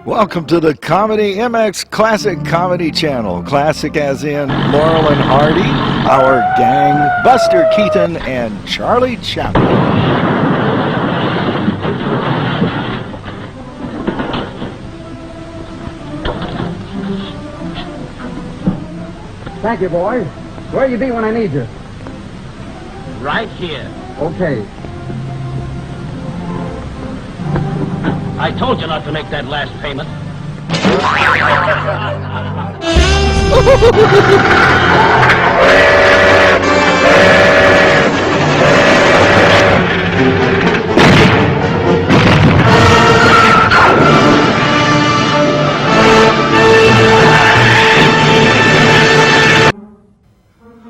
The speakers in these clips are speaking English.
Welcome to the Comedy MX Classic Comedy Channel. Classic as in Laurel and Hardy, our gang, Buster Keaton, and Charlie Chaplin. Thank you, boys. Where you be when I need you? Right here. Okay. I told you not to make that last payment.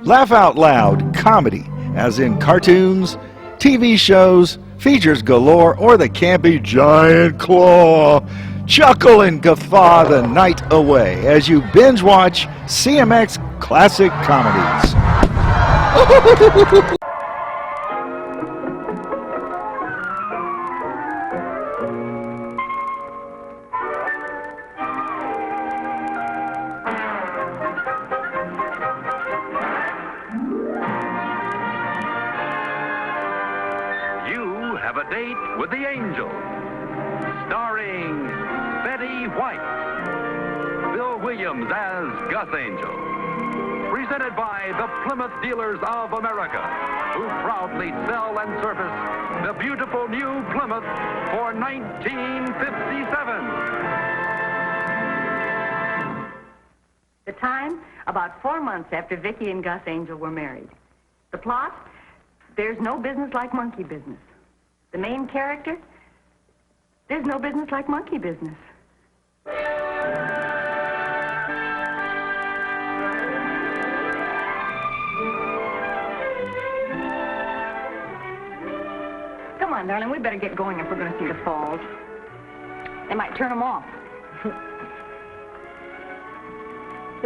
Laugh out loud comedy, as in cartoons, TV shows, features galore, or the campy giant claw. Chuckle and guffaw the night away as you binge watch CMX Classic Comedies. You have a date with the angel, starring Betty White, Bill Williams as Gus Angel, presented by the Plymouth Dealers of America, who proudly sell and service the beautiful new Plymouth for 1957. The time, about 4 months after Vicki and Gus Angel were married. The plot, there's no business like monkey business. The main character, there's no business like monkey business. Come on, darling, we better get going if we're going to see the falls. They might turn them off. To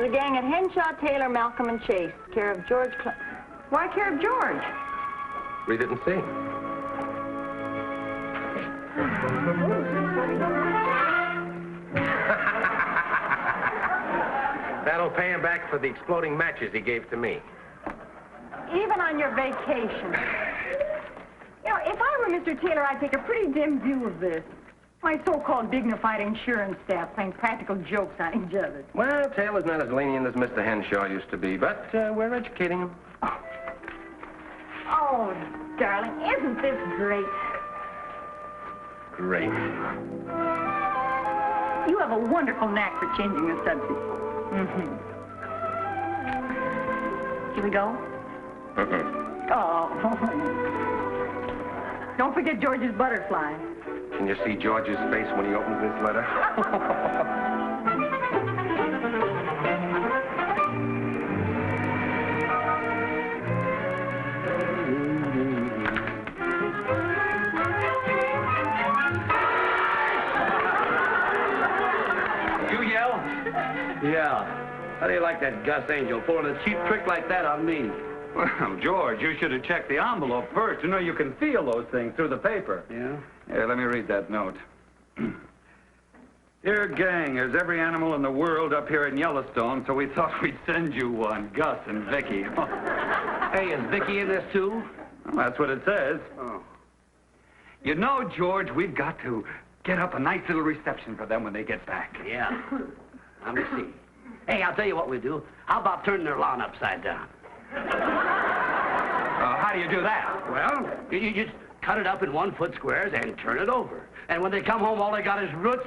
the gang at Henshaw, Taylor, Malcolm, and Chase, care of George Why care of George? Read it and see. That'll pay him back for the exploding matches he gave to me. Even on your vacation. You know, if I were Mr. Taylor, I'd take a pretty dim view of this. My so-called dignified insurance staff playing practical jokes on each other. Well, Taylor's not as lenient as Mr. Henshaw used to be, but we're educating him. Oh, darling, isn't this great? Great. You have a wonderful knack for changing the subject. Mm-hmm. Shall we go? Oh. Don't forget George's butterfly. Can you see George's face when he opens this letter? You yell? Yeah. How do you like that Gus Angel pulling a cheap trick like that on me? Well, George, you should have checked the envelope first. You know, you can feel those things through the paper. Yeah? Here, let me read that note. Dear gang, there's every animal in the world up here in Yellowstone, so we thought we'd send you one, Gus and Vicki. Hey, is Vicki in this too? Well, that's what it says. Oh. You know, George, we've got to get up a nice little reception for them when they get back. Yeah. Let me see. Hey, I'll tell you what we do. How about turning their lawn upside down? How do you do that? Well, you just cut it up in 1 foot squares and turn it over. And when they come home, all they got is roots.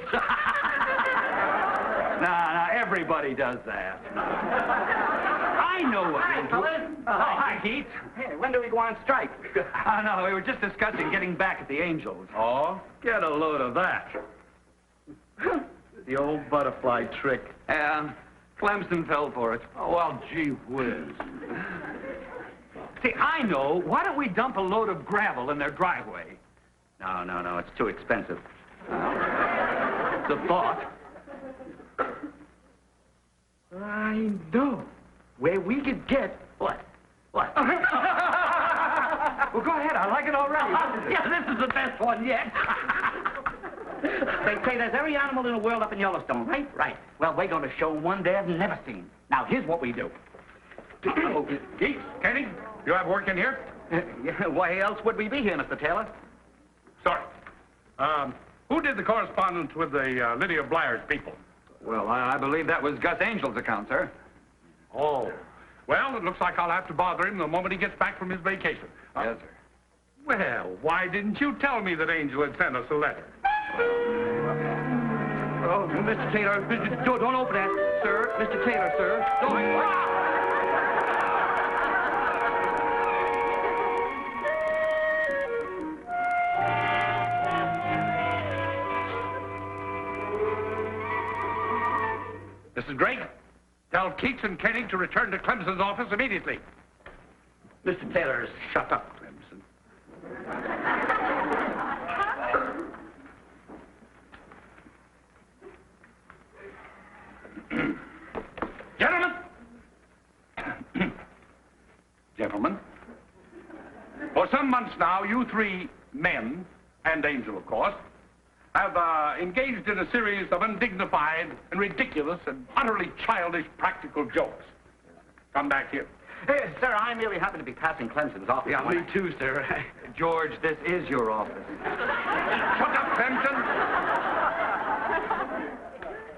Nah, everybody does that. I know what Hi, we'll do. fellas. Hi, Keith. Hey, when do we go on strike? No, we were just discussing getting back at the Angels. Oh? Get a load of that. The old butterfly trick. Clemson fell for it. Oh, well, gee whiz. See, I know. Why don't we dump a load of gravel in their driveway? No, it's too expensive. The thought. I know. Where we could get... What? What? Well, go ahead. I like it already. Yeah, this is the best one yet. They say there's every animal in the world up in Yellowstone, right? Right. Well, we're going to show one they've never seen. Now, here's what we do. Geeks, Kenny, you have work in here? Yeah, why else would we be here, Mr. Taylor? Sorry. Who did the correspondence with the Lydia Blair's people? Well, I believe that was Gus Angel's account, sir. Oh. Well, it looks like I'll have to bother him the moment he gets back from his vacation. Yes, sir. Well, why didn't you tell me that Angel had sent us a letter? Oh, Mr. Taylor, don't open that, sir. Mr. Taylor, sir. Don't. Mrs. Gregg, tell Keats and Kenny to return to Clemson's office immediately. Mr. Taylor, shut up, Clemson. Gentlemen! Gentlemen, for some months now, you three men, and Angel, of course, have engaged in a series of undignified and ridiculous and utterly childish practical jokes. Come back here. Sir, I merely happen to be passing Clemson's office. Yeah, me too, sir. George, this is your office. Shut up, Clemson!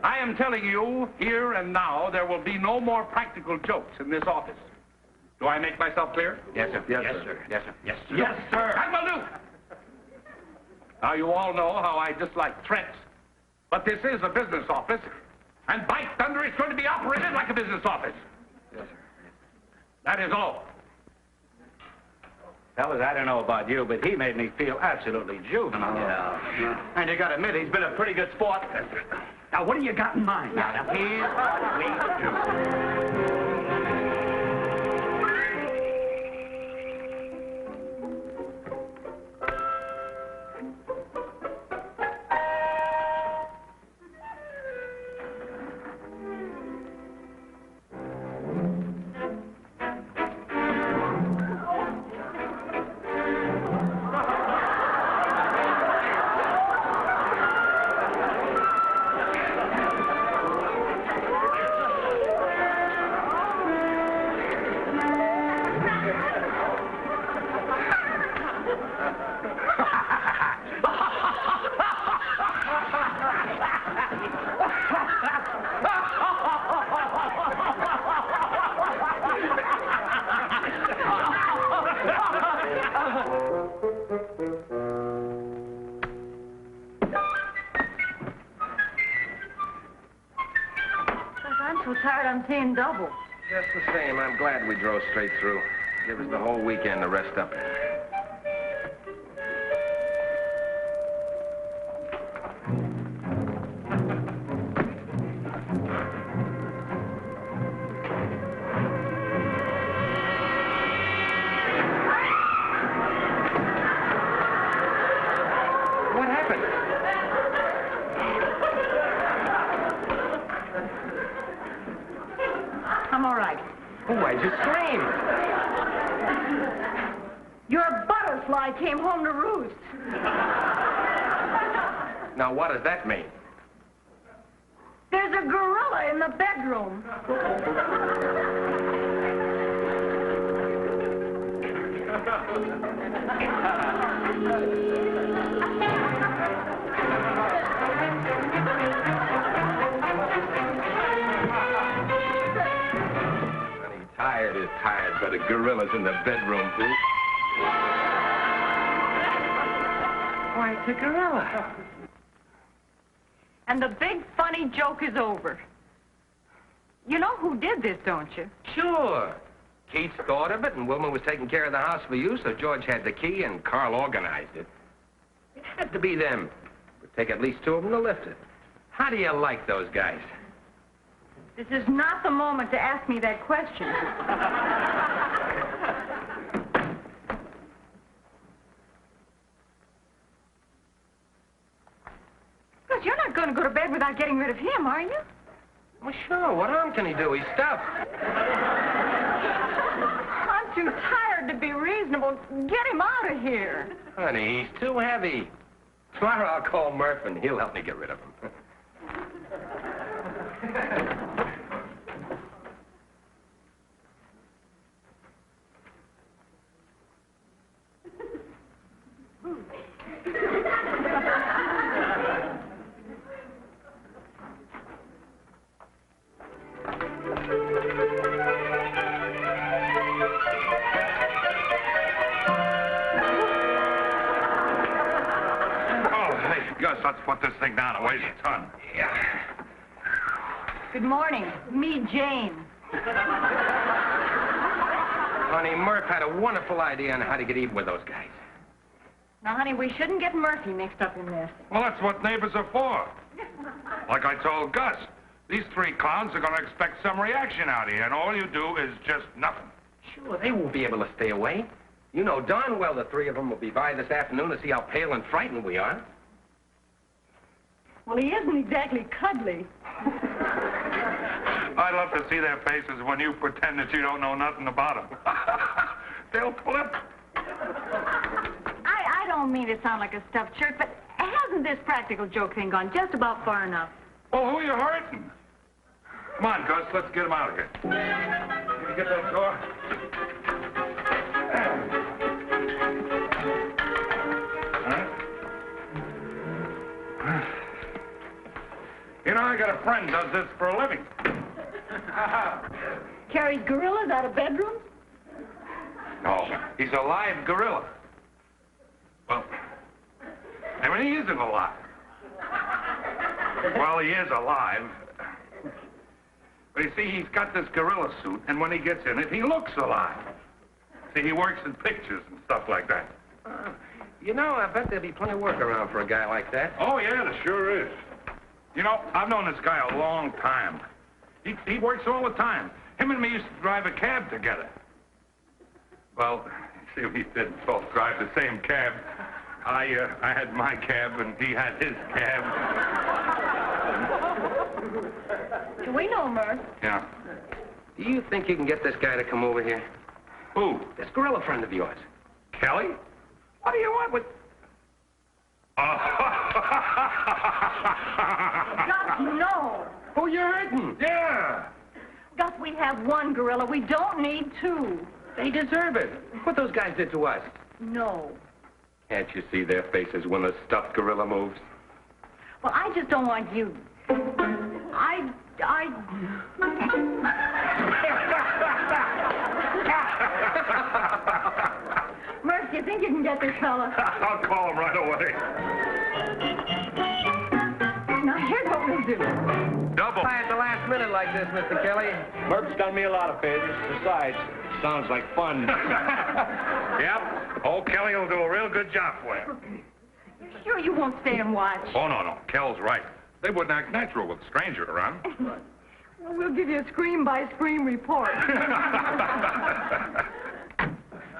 I am telling you, here and now, there will be no more practical jokes in this office. Do I make myself clear? Yes, sir. Yes, Yes, sir. sir. Yes, sir. Yes, sir. Yes, sir. That will do. Now, you all know how I dislike threats, but this is a business office, and by thunder, it's going to be operated like a business office. Yes, sir. That is all. Fellas, I don't know about you, but he made me feel absolutely juvenile. Yeah. And you gotta admit, he's been a pretty good sport. Now, what do you got in mind? Now, here's what we do. I'm so tired I'm seeing double. Just the same, I'm glad we drove straight through. Give us the whole weekend to rest up in. What happened? I'm all right. Oh, why'd you scream? Your butterfly came home to roost. Now, what does that mean? There's a gorilla in the bedroom. Honey, tired is tired, but a gorilla's in the bedroom, too. Why, it's a gorilla. And the big funny joke is over. You know who did this, don't you? Sure. Keats thought of it, and Wilma was taking care of the house for you, so George had the key, and Carl organized it. It had to be them. It would take at least two of them to lift it. How do you like those guys? This is not the moment to ask me that question. Because you're not going to go to bed without getting rid of him, are you? Well, sure. What harm can he do? He's stuffed. I'm too tired to be reasonable. Get him out of here. Honey, he's too heavy. Tomorrow I'll call Murph and he'll help me get rid of him. Gus, let's put this thing down. It weighs a ton. Yeah. Good morning. Me, Jane. Honey, Murph had a wonderful idea on how to get even with those guys. Now, honey, we shouldn't get Murphy mixed up in this. Well, that's what neighbors are for. Like I told Gus, these three clowns are going to expect some reaction out of you, and all you do is just nothing. Sure, they won't be able to stay away. You know darn well the three of them will be by this afternoon to see how pale and frightened we are. Well, he isn't exactly cuddly. I'd love to see their faces when you pretend that you don't know nothing about them. They'll flip. I don't mean to sound like a stuffed shirt, but hasn't this practical joke thing gone just about far enough? Well, who are you hurting? Come on, Gus, let's get him out of here. Can you get that door? You know, I got a friend does this for a living. Carries gorillas out of bedrooms? No, he's a live gorilla. Well, I mean, he isn't alive. Well, he is alive. But you see, he's got this gorilla suit, and when he gets in it, he looks alive. See, he works in pictures and stuff like that. You know, I bet there'll be plenty of work around for a guy like that. Oh, yeah, there sure is. You know, I've known this guy a long time. He works all the time. Him and me used to drive a cab together. Well, see, we didn't both drive the same cab. I had my cab, and he had his cab. Do we know Murph? Yeah. Do you think you can get this guy to come over here? Who? This gorilla friend of yours. Kelly? What do you want with... Gus, no. Who you hurting? Yeah. Gus, we have one gorilla. We don't need two. They deserve it. What those guys did to us. No. Can't you see their faces when the stuffed gorilla moves? Well, I just don't want you. Murph, do you think you can get this fella? I'll call him right away. Now, here's what we'll do. Double. Why at the last minute like this, Mr. Kelly? Murph's done me a lot of favors. Besides, sounds like fun. Yep. Old Kelly will do a real good job for you. You sure you won't stay and watch? Oh, no. Kel's right. They wouldn't act natural with a stranger around. Well, we'll give you a scream-by-scream report.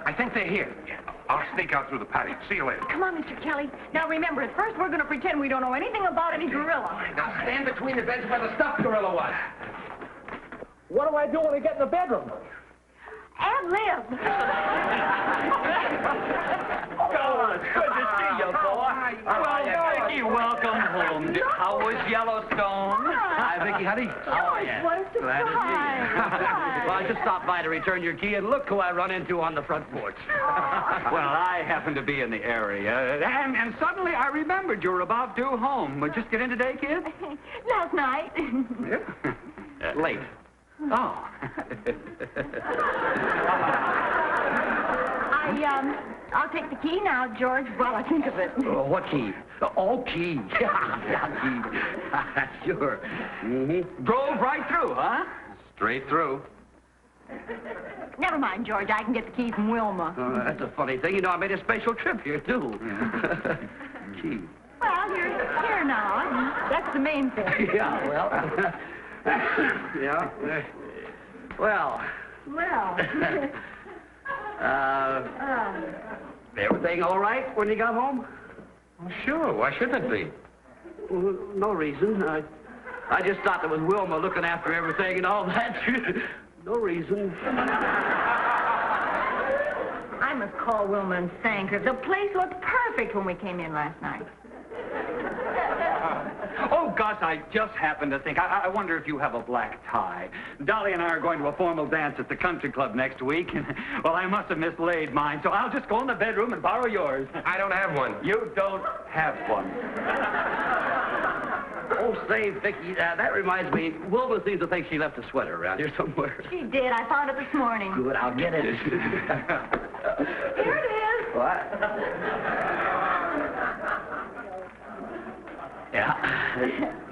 I think they're here. I'll sneak out through the patio. See you later. Come on, Mr. Kelly. Now, remember, at first we're going to pretend we don't know anything about any gorilla. Now stand between the beds where the stuffed gorilla was. What do I do when I get in the bedroom? Ad-lib. Oh, it's good to see you, boy. Well, Vicky, welcome home. How was Yellowstone? Hi, Vicky, honey. Oh, it was a Glad to see you. surprise. Well, I just stopped by to return your key, and look who I run into on the front porch. Well, I happen to be in the area, and suddenly I remembered you were about due home. Just get in today, kid? Last night. Late. Oh. I'll take the key now, George, while I think of it. What key? Oh, key. Yeah, key. Sure. Mm-hmm. Drove right through, huh? Straight through. Never mind, George. I can get the key from Wilma. That's a funny thing. You know, I made a special trip here, too. Gee. Well, you're here now. That's the main thing. Yeah, well. Yeah. Well. Well. Everything all right when you got home? Well, sure. Why shouldn't it be? Well, no reason. I just thought there was Wilma looking after everything and all that. No reason. I must call Wilma and thank her. The place looked perfect when we came in last night. Oh, Gus, I just happened to think. I wonder if you have a black tie. Dolly and I are going to a formal dance at the country club next week. And, well, I must have mislaid mine, so I'll just go in the bedroom and borrow yours. I don't have one. You don't have one. Oh, say, Vicky, that reminds me. Wilma seems to think she left a sweater around here somewhere. She did. I found it this morning. Good, I'll get it. Here it is. What? Yeah.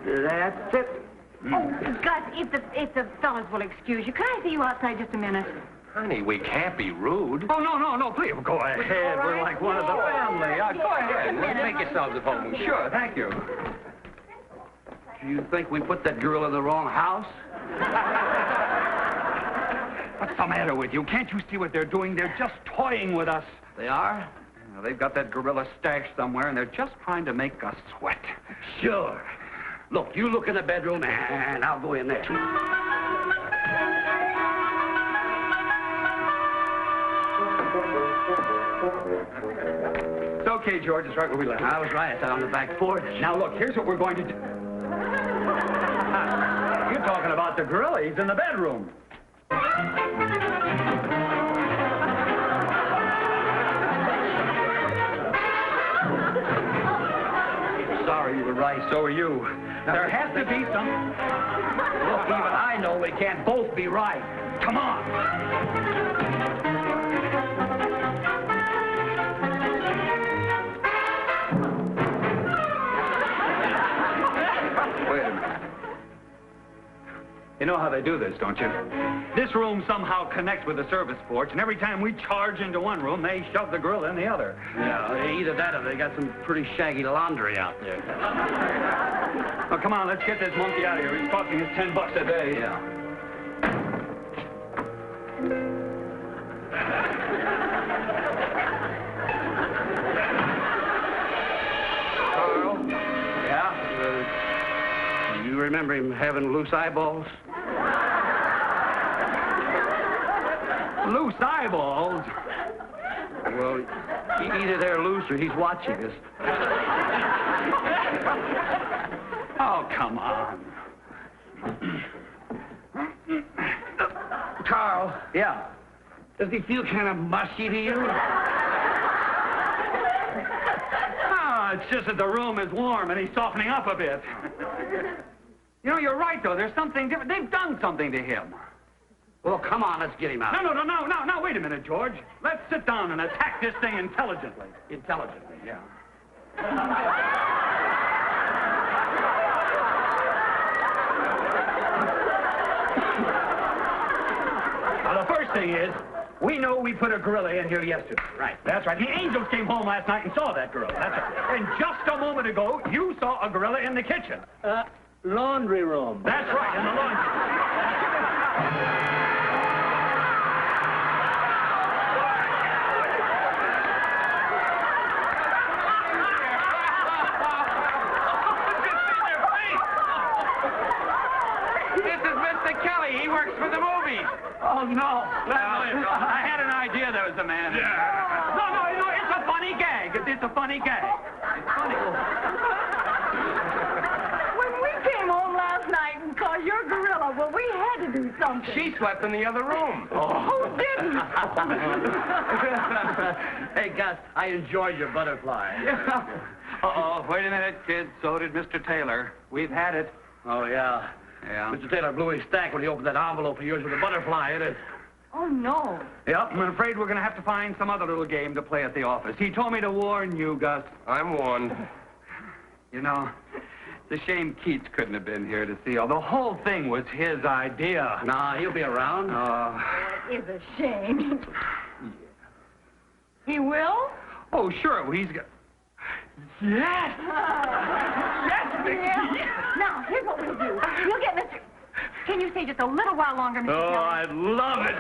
That's it. Oh, Gus, if the fellas will excuse you, can I see you outside just a minute? Honey, we can't be rude. Oh, no, please, go ahead. All right. We're like one of the family. Go ahead. Make yourselves at home. Sure, thank you. Do you think we put that girl in the wrong house? What's the matter with you? Can't you see what they're doing? They're just toying with us. They are? Well, they've got that gorilla stashed somewhere, and they're just trying to make us sweat. Sure. Look, you look in the bedroom, and I'll go in there. It's okay, George. It's right where we left. I was right. I sat on the back porch. Now, look, here's what we're going to do. You're talking about the gorilla. He's in the bedroom. Sorry, you were right. So are you. There has to be some... Look, even I know we can't both be right. Come on. Wait a minute. You know how they do this, don't you? This room somehow connects with the service porch, and every time we charge into one room, they shove the gorilla in the other. Yeah, either that or they got some pretty shaggy laundry out there. Oh, come on, let's get this monkey out of here. He's costing us $10 a day. Yeah. Carl? Yeah? You remember him having loose eyeballs? Loose eyeballs? Well, either they're loose or he's watching us. Oh, come on. Carl, Yeah. does he feel kind of mushy to you? Ah, it's just that the room is warm and he's softening up a bit. You know, you're right, though. There's something different. They've done something to him. Well, come on, let's get him out. No, wait a minute, George. Let's sit down and attack this thing intelligently. Intelligently. Yeah. Well, the first thing is, we know we put a gorilla in here yesterday. Right. That's right. The Angels came home last night and saw that gorilla. That's right. And just a moment ago, you saw a gorilla in the kitchen. Laundry room. That's right, in the laundry. This is Mr. Kelly. He works for the movies. Oh, no. I had an idea there was a man. No, it's a funny gag. It's a funny gag. It's funny. When we came home last night and saw your gorilla, well, we had to do something. She slept in the other room. Who didn't? Hey, Gus, I enjoyed your butterfly. Uh-oh, wait a minute, kid. So did Mr. Taylor. We've had it. Oh, yeah. Yeah. Mr. Taylor blew his stack when he opened that envelope of yours with a butterfly in it. Oh, no. Yep, I'm afraid we're going to have to find some other little game to play at the office. He told me to warn you, Gus. I'm warned. You know, it's a shame Keats couldn't have been here to see all. The whole thing was his idea. Nah, he'll be around. It is a shame. He will? Oh, sure. He's got... Yes! Yes, Vicky! Yeah. Now, here's what we'll do. We'll get Mr... Can you stay just a little while longer, Mr. Oh, Kelly? I'd love it.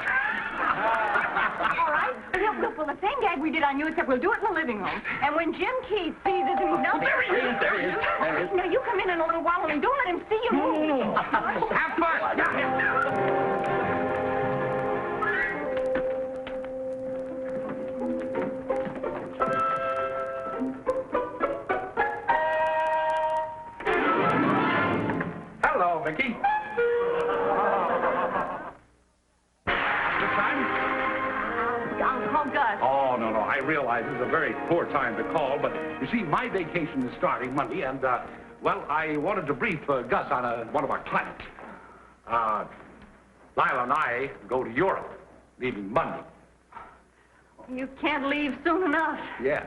All right. We'll pull the same gag we did on you, except we'll do it in the living room. And when Jim Keith sees us and he's down there he is. There he is. Now, you come in a little while and don't let him see you move. Have fun. Vicky. This time? I'll call Gus. Oh, no. I realize this is a very poor time to call, but you see, my vacation is starting Monday, and, well, I wanted to brief Gus on one of our clients. Lila and I go to Europe, leaving Monday. You can't leave soon enough. Yeah.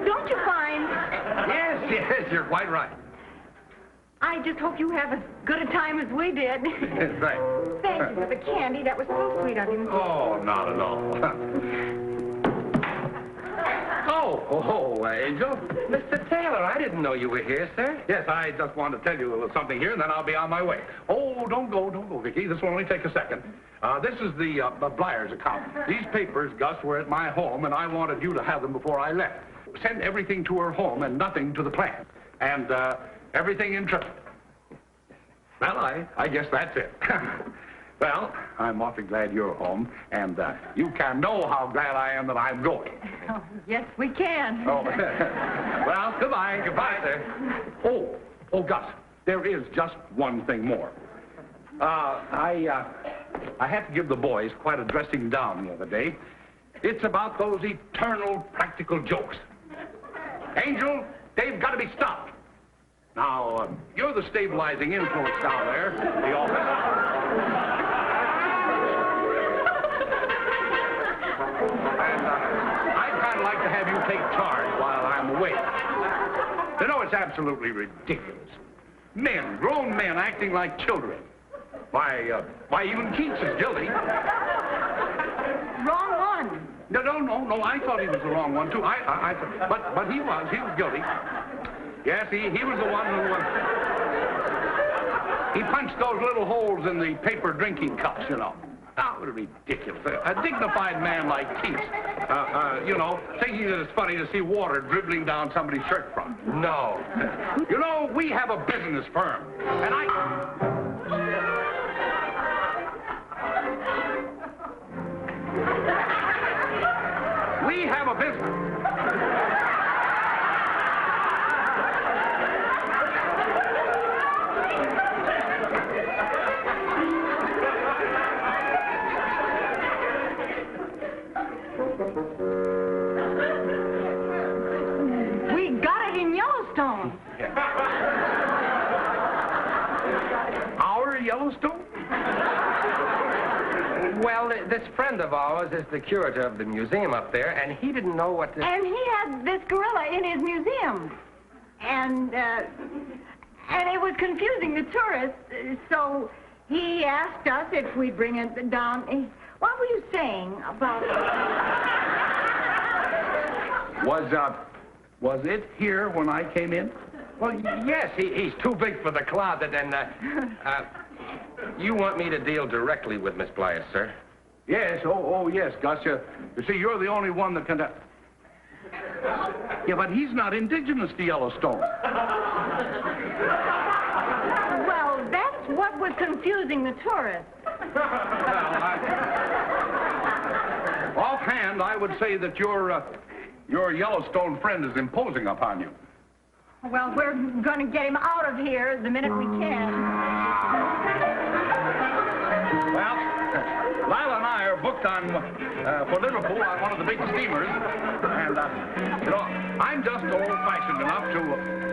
Don't you find? Yes, you're quite right. I just hope you have as good a time as we did. Right. Thank you for the candy. That was so sweet of you. Oh, not at all. Angel. Mr. Taylor, I didn't know you were here, sir. Yes, I just wanted to tell you a little something here, and then I'll be on my way. Oh, don't go, Vicky. This will only take a second. This is the Blyers account. These papers, Gus, were at my home, and I wanted you to have them before I left. Send everything to her home and nothing to the plant. And everything in trust. Well, I guess that's it. Well, I'm awfully glad you're home, and you can know how glad I am that I'm going. Oh, yes, we can. Oh, well, goodbye. Goodbye, sir. Oh, Gus, there is just one thing more. I had to give the boys quite a dressing down the other day. It's about those eternal practical jokes. Angel, they've got to be stopped. Now, you're the stabilizing influence down there, the office. And I'd kind of like to have you take charge while I'm away. You know, it's absolutely ridiculous. Men, grown men, acting like children. Why, even Keats is guilty. Wrong one. No, I thought he was the wrong one, too. But he was guilty. Yes, he was the one who, he punched those little holes in the paper drinking cups, you know. Oh, ridiculous. A dignified man like Keats, you know, thinking that it's funny to see water dribbling down somebody's shirt front. No. You know, we have a business firm, and we have a business. We got it in Yellowstone. Our Yellowstone? Well, this friend of ours is the curator of the museum up there, and he didn't know what to... And he had this gorilla in his museum. And it was confusing the tourists, so he asked us if we'd bring it down. What were you saying about... Was it here when I came in? Well, yes, he's too big for the closet, and, you want me to deal directly with Miss Blyers, sir? Yes, yes, Gus. You see, you're the only one that can... Yeah, but he's not indigenous to Yellowstone. Well, that's what was confusing the tourists. Offhand, I would say that your Yellowstone friend is imposing upon you. Well, we're going to get him out of here the minute we can. Well, Lila and I are booked on for Liverpool on one of the big steamers, and you know, I'm just old-fashioned enough to,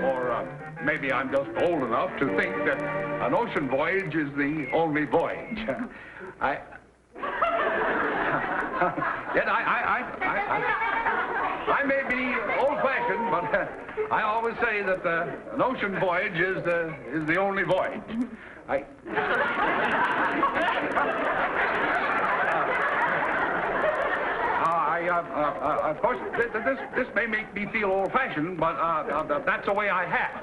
or maybe I'm just old enough to think that an ocean voyage is the only voyage. Yet I may be old-fashioned, but I always say that an ocean voyage is the only voyage. Of course, this may make me feel old-fashioned, but that's the way I have.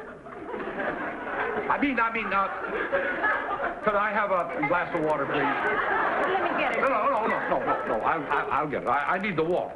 Could I have a glass of water, please? Let me get it. No. I'll get it. I need the water.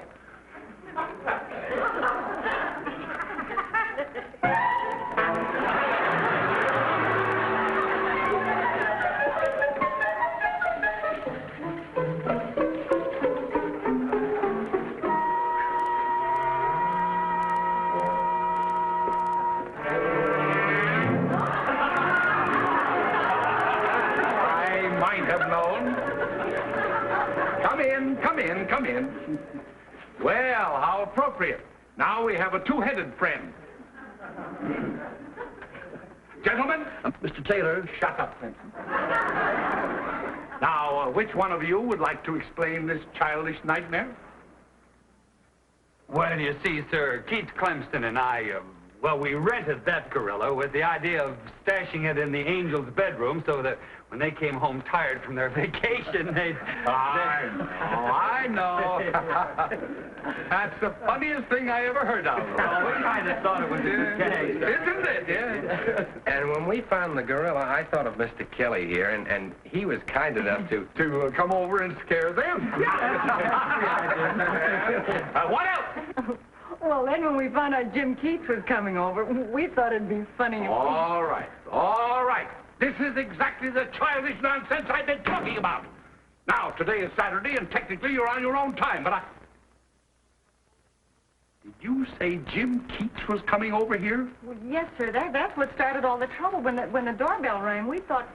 come in, come in. Well, how appropriate. Now we have a two-headed friend. Gentlemen, Mr. Taylor. shut up, Vincent. Now, which one of you would like to explain this childish nightmare? Well, you see, sir, Keith Clemston and I, well, we rented that gorilla with the idea of stashing it in the Angel's bedroom so that when they came home tired from their vacation, they'd... I know. That's the funniest thing I ever heard of. Well, we kind of thought it was a gag. Isn't it? Yeah. And when we found the gorilla, I thought of Mr. Kelly here, and he was kind enough to Come over and scare them. What else? Well, then when we found out Jim Keats was coming over, we thought it'd be funny. All right, all right. This is exactly the childish nonsense I've been talking about. Now, today is Saturday, and technically you're on your own time, but Did you say Jim Keats was coming over here? Well, yes, sir. That's what started all the trouble. When the doorbell rang, we thought...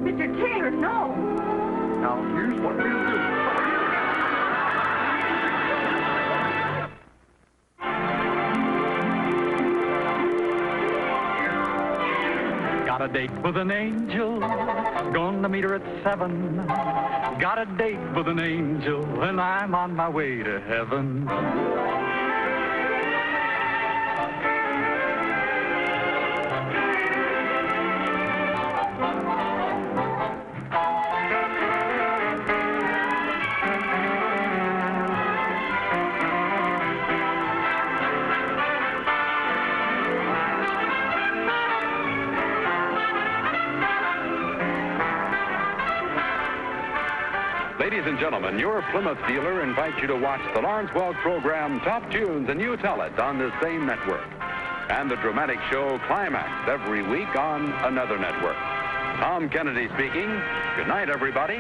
Mr. Taylor, no. Now, here's what we'll do. Got a date with an angel, gonna meet her at 7. Got a date with an angel, and I'm on my way to heaven. Ladies and gentlemen, your Plymouth dealer invites you to watch the Lawrence Welk program Top Tunes, and you tell it on the same network. And the dramatic show Climax every week on another network. Tom Kennedy speaking. Good night, everybody.